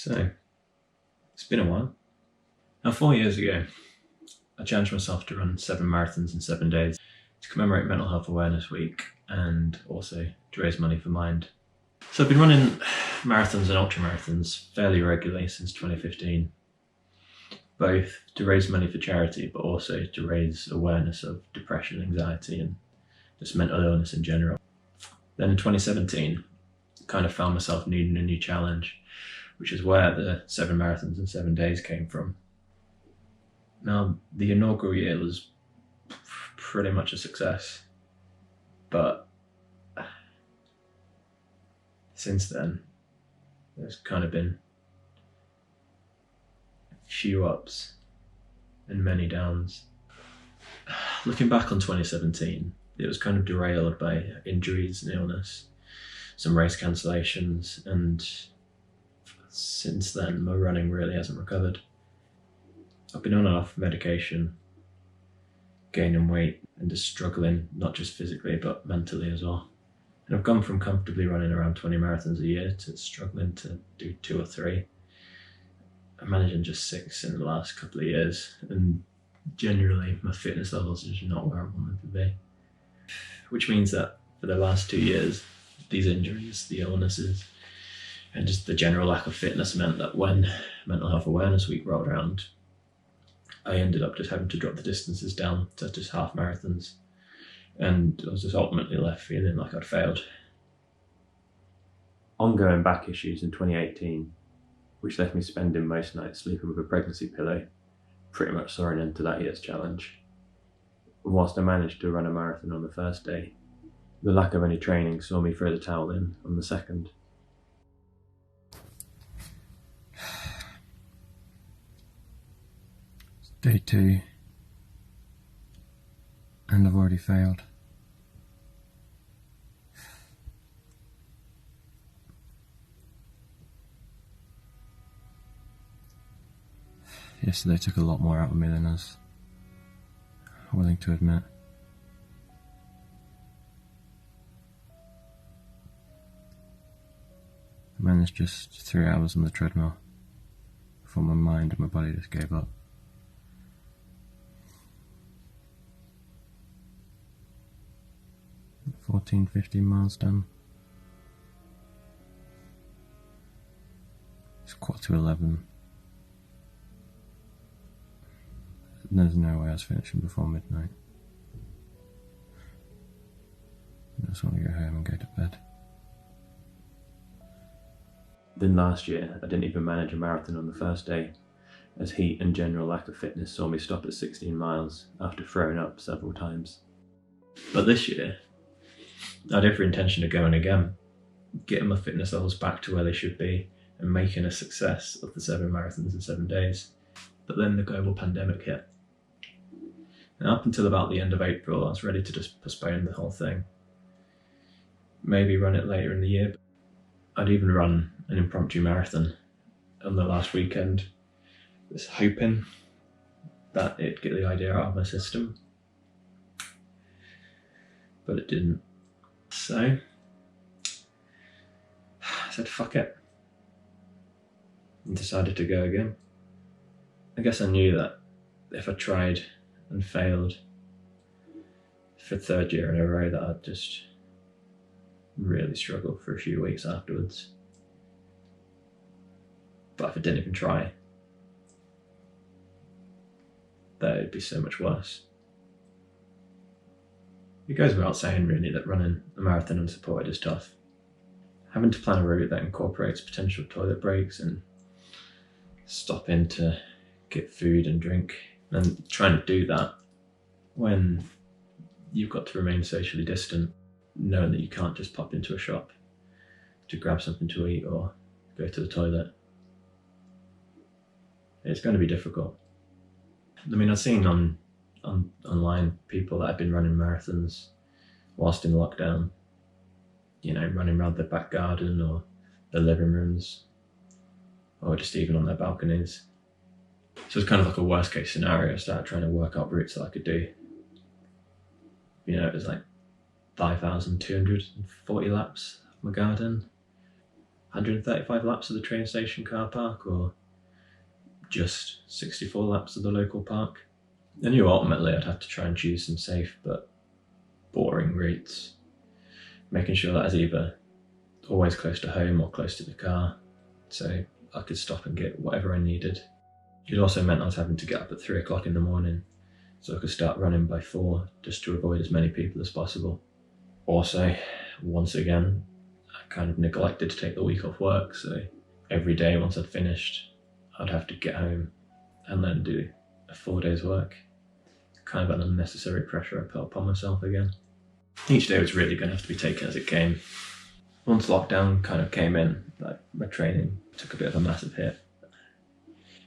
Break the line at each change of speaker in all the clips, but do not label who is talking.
So, it's been a while. Now, 4 years ago, I challenged myself to run 7 marathons in 7 days to commemorate Mental Health Awareness Week and also to raise money for Mind. So I've been running marathons and ultramarathons fairly regularly since 2015, both to raise money for charity, but also to raise awareness of depression, anxiety, and just mental illness in general. Then in 2017, I kind of found myself needing a new challenge, which is where the 7 marathons in 7 days came from. Now, the inaugural year was pretty much a success, but since then, there's kind of been a few ups and many downs. Looking back on 2017, it was kind of derailed by injuries and illness, some race cancellations, and since then, my running really hasn't recovered. I've been on and off medication, gaining weight, and just struggling, not just physically, but mentally as well. And I've gone from comfortably running around 20 marathons a year to struggling to do 2 or 3. I'm managing just 6 in the last couple of years, and generally my fitness levels are just not where I want them to be. Which means that for the last 2 years, these injuries, the illnesses, and just the general lack of fitness meant that when Mental Health Awareness Week rolled around, I ended up just having to drop the distances down to just half marathons. And I was just ultimately left feeling like I'd failed.
Ongoing back issues in 2018, which left me spending most nights sleeping with a pregnancy pillow, pretty much saw an end to that year's challenge. And whilst I managed to run a marathon on the first day, the lack of any training saw me throw the towel in on the second.
Day 2, and I've already failed. Yesterday took a lot more out of me than I was willing to admit. I managed just 3 hours on the treadmill before my mind and my body just gave up. 15 miles done. It's 11:15. There's no way I was finishing before midnight. I just want to go home and go to bed.
Then last year, I didn't even manage a marathon on the first day, as heat and general lack of fitness saw me stop at 16 miles after throwing up several times.
But this year, I had every intention of going again, getting my fitness levels back to where they should be and making a success of the 7 marathons in 7 days. But then the global pandemic hit. And up until about the end of April, I was ready to just postpone the whole thing. Maybe run it later in the year. I'd even run an impromptu marathon on the last weekend, just hoping that it'd get the idea out of my system. But it didn't. So I said, fuck it, and decided to go again. I guess I knew that if I tried and failed for 3rd year in a row, that I'd just really struggle for a few weeks afterwards. But if I didn't even try, that it'd be so much worse. It goes without saying, really, that running a marathon unsupported is tough. Having to plan a route that incorporates potential toilet breaks and stopping to get food and drink, and trying to do that when you've got to remain socially distant, knowing that you can't just pop into a shop to grab something to eat or go to the toilet. It's going to be difficult. I mean, I've seen online people that have been running marathons whilst in lockdown, running around their back garden or their living rooms, or just even on their balconies. So it's kind of like a worst case scenario. I started trying to work out routes that I could do. It was like 5,240 laps of my garden, 135 laps of the train station car park or just 64 laps of the local park. I knew ultimately I'd have to try and choose some safe but boring routes, making sure that I was either always close to home or close to the car, so I could stop and get whatever I needed. It also meant I was having to get up at 3 o'clock in the morning so I could start running by 4 just to avoid as many people as possible. Also, once again, I kind of neglected to take the week off work, so every day once I'd finished, I'd have to get home and then do a 4 days work. Kind of an unnecessary pressure I put upon myself again. Each day was really going to have to be taken as it came. Once lockdown kind of came in, like, my training took a bit of a massive hit.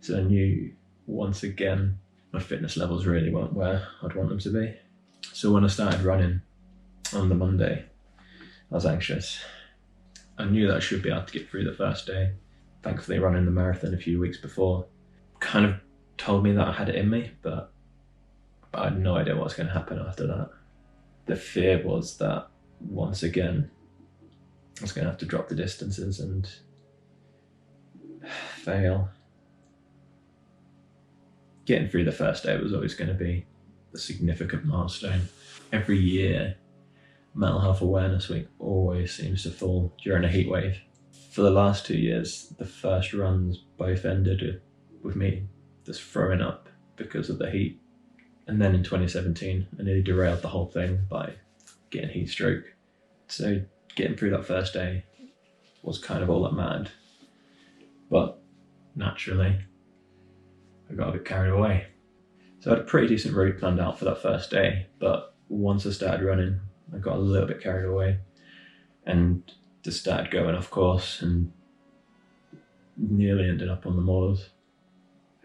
So I knew once again my fitness levels really weren't where I'd want them to be. So when I started running on the Monday, I was anxious. I knew that I should be able to get through the first day. Thankfully, running the marathon a few weeks before kind of told me that I had it in me, but I had no idea what was going to happen after that. The fear was that once again I was going to have to drop the distances and fail. Getting through the first day was always going to be a significant milestone. Every year, Mental Health Awareness Week always seems to fall during a heat wave. For the last 2 years, the first runs both ended with me just throwing up because of the heat. And then in 2017, I nearly derailed the whole thing by getting heat stroke. So getting through that first day was kind of all that mattered. But naturally, I got a bit carried away. So I had a pretty decent route planned out for that first day, but once I started running, I got a little bit carried away and just started going off course and nearly ended up on the moors.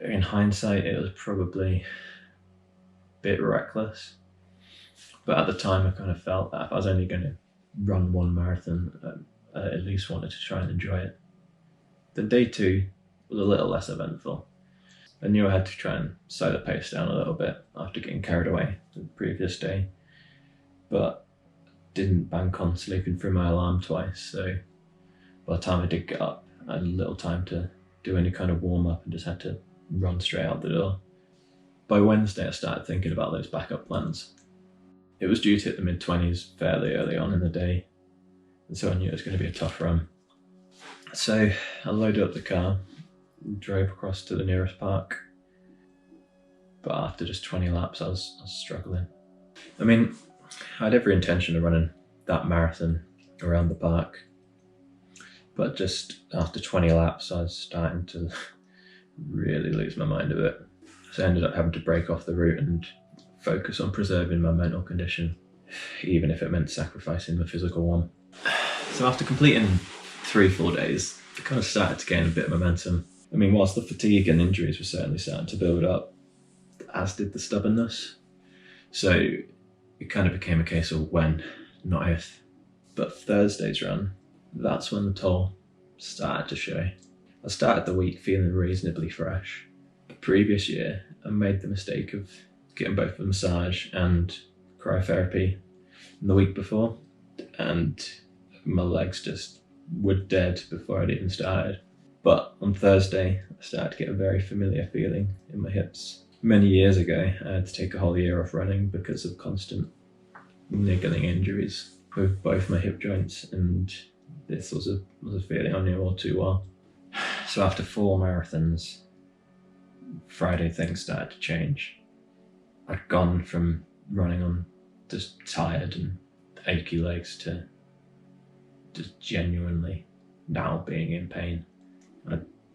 In hindsight, it was probably a bit reckless, but at the time I kind of felt that if I was only going to run one marathon, I at least wanted to try and enjoy it. Then day 2 was a little less eventful. I knew I had to try and slow the pace down a little bit after getting carried away the previous day, but didn't bank on sleeping through my alarm twice, so by the time I did get up, I had little time to do any kind of warm up and just had to run straight out the door. By Wednesday, I started thinking about those backup plans. It was due to hit the mid-20s fairly early on in the day, and so I knew it was going to be a tough run. So I loaded up the car, drove across to the nearest park, but after just 20 laps I was struggling. I mean, I had every intention of running that marathon around the park, but just after 20 laps I was starting to really lose my mind a bit. So I ended up having to break off the route and focus on preserving my mental condition, even if it meant sacrificing my physical one. So after completing 3 full days, I kind of started to gain a bit of momentum. I mean, whilst the fatigue and injuries were certainly starting to build up, as did the stubbornness. So it kind of became a case of when, not if. But Thursday's run, that's when the toll started to show. I started the week feeling reasonably fresh. The previous year, I made the mistake of getting both a massage and cryotherapy the week before, and my legs just were dead before I'd even started. But on Thursday, I started to get a very familiar feeling in my hips. Many years ago, I had to take a whole year off running because of constant niggling injuries with both my hip joints, and this was a feeling I knew all too well. So after 4 marathons, Friday things started to change. I'd gone from running on just tired and achy legs to just genuinely now being in pain.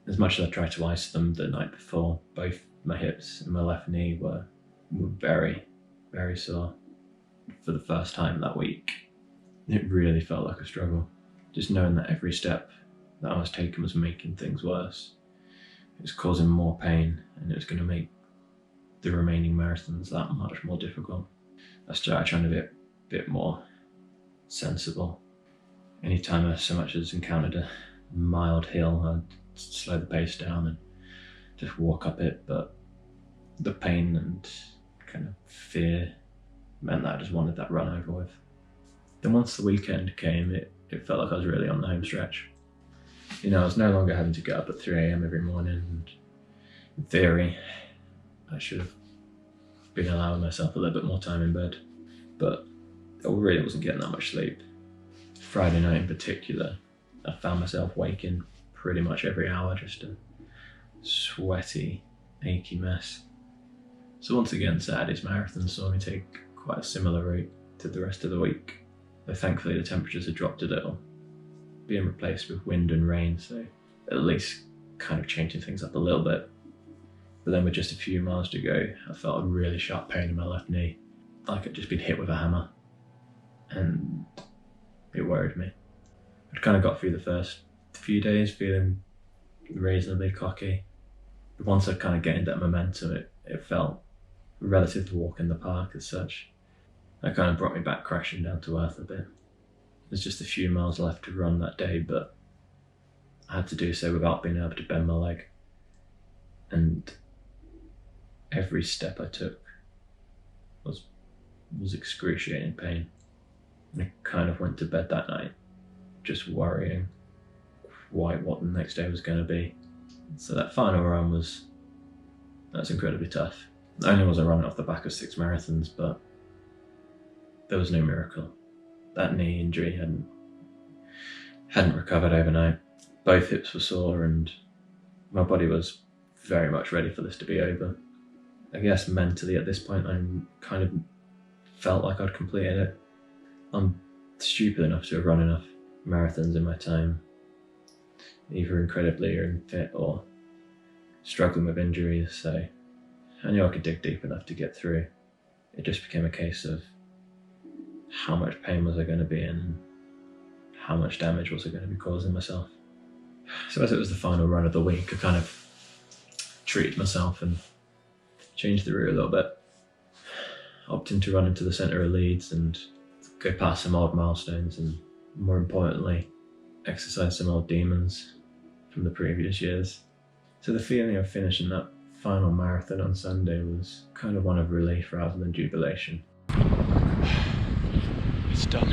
As much as I tried to ice them the night before, both my hips and my left knee were very, very sore. For the first time that week, it really felt like a struggle. Just knowing that every step that I was taking was making things worse. It was causing more pain, and it was going to make the remaining marathons that much more difficult. I started trying to be a bit more sensible. Anytime I so much as encountered a mild hill, I'd slow the pace down and just walk up it, but the pain and kind of fear meant that I just wanted that run over with. Then once the weekend came, it felt like I was really on the home stretch. You know, I was no longer having to get up at 3 a.m. every morning, and in theory, I should have been allowing myself a little bit more time in bed, but I really wasn't getting that much sleep. Friday night in particular, I found myself waking pretty much every hour, just a sweaty, achy mess. So once again, Saturday's marathon saw me take quite a similar route to the rest of the week, though thankfully the temperatures had dropped a little, being replaced with wind and rain, so at least kind of changing things up a little bit. But then with just a few miles to go, I felt a really sharp pain in my left knee, like I'd just been hit with a hammer, and it worried me. I'd kind of got through the first few days feeling reasonably cocky, but once I'd kind of gained that momentum, it felt a relative walk in the park as such. That kind of brought me back crashing down to earth a bit. There's just a few miles left to run that day, but I had to do so without being able to bend my leg. And every step I took was excruciating pain. And I kind of went to bed that night just worrying quite what the next day was going to be. So that final run that's incredibly tough. Not only was I running off the back of 6 marathons, but there was no miracle. That knee injury hadn't recovered overnight. Both hips were sore and my body was very much ready for this to be over. I guess mentally at this point I kind of felt like I'd completed it. I'm stupid enough to have run enough marathons in my time, either incredibly unfit or struggling with injuries, so I knew I could dig deep enough to get through. It just became a case of how much pain was I going to be in and how much damage was I going to be causing myself. So as it was the final run of the week, I kind of treated myself and changed the route a little bit. Opting to run into the centre of Leeds and go past some old milestones and, more importantly, exercise some old demons from the previous years. So the feeling of finishing that final marathon on Sunday was kind of one of relief rather than jubilation.
It's done.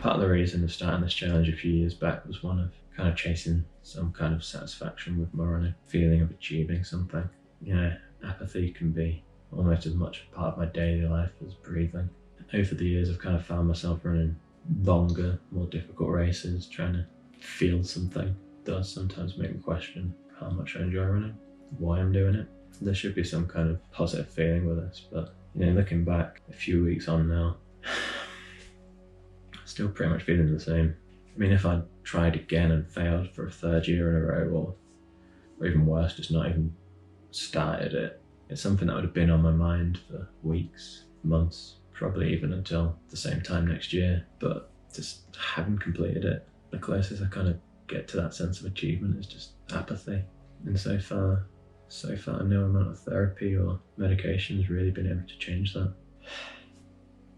Part of the reason of starting this challenge a few years back was one of kind of chasing some kind of satisfaction with my running, feeling of achieving something. You know, apathy can be almost as much a part of my daily life as breathing. Over the years I've kind of found myself running longer, more difficult races, trying to feel something. It does sometimes make me question how much I enjoy running, why I'm doing it. There should be some kind of positive feeling with this, but you know, looking back a few weeks on now, still pretty much feeling the same. I mean, if I'd tried again and failed for a 3rd year in a row, or even worse, just not even started it, it's something that would have been on my mind for weeks, months, probably even until the same time next year, but just haven't completed it. The closest I kind of get to that sense of achievement is just apathy. And so far no amount of therapy or medication has really been able to change that.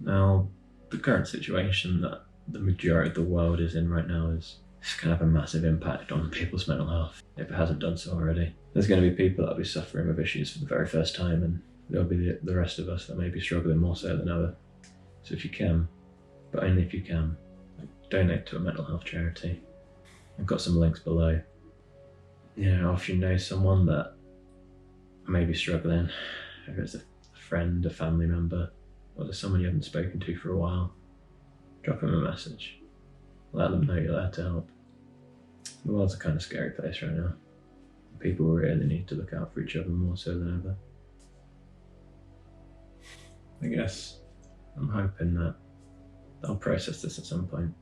Now, the current situation that the majority of the world is in right now is going to have a massive impact on people's mental health, if it hasn't done so already. There's going to be people that will be suffering with issues for the very first time, and there'll be the rest of us that may be struggling more so than ever. So if you can, but only if you can, donate to a mental health charity. I've got some links below. You know, if you know someone that may be struggling, if it's a friend, a family member, or there's someone you haven't spoken to for a while, drop them a message. Let them know you're there to help. The world's a kind of scary place right now. People really need to look out for each other more so than ever. I guess I'm hoping that I'll process this at some point.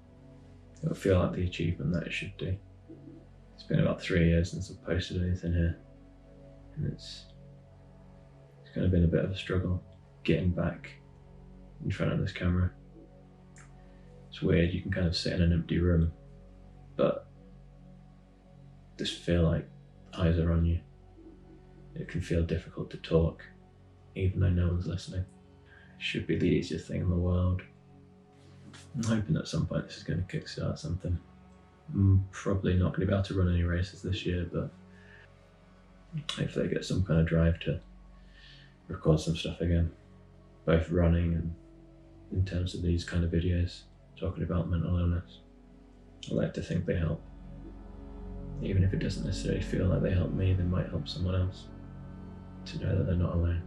It'll feel like the achievement that it should do. It's been about 3 years since I've posted anything here, and it's kind of been a bit of a struggle getting back in front of this camera. It's weird, you can kind of sit in an empty room, but just feel like eyes are on you. It can feel difficult to talk, even though no one's listening. It should be the easiest thing in the world. I'm hoping at some point this is going to kickstart something. I'm probably not going to be able to run any races this year, but hopefully I get some kind of drive to record some stuff again, both running and in terms of these kind of videos talking about mental illness. I like to think they help. Even if it doesn't necessarily feel like they help me, they might help someone else to know that they're not alone.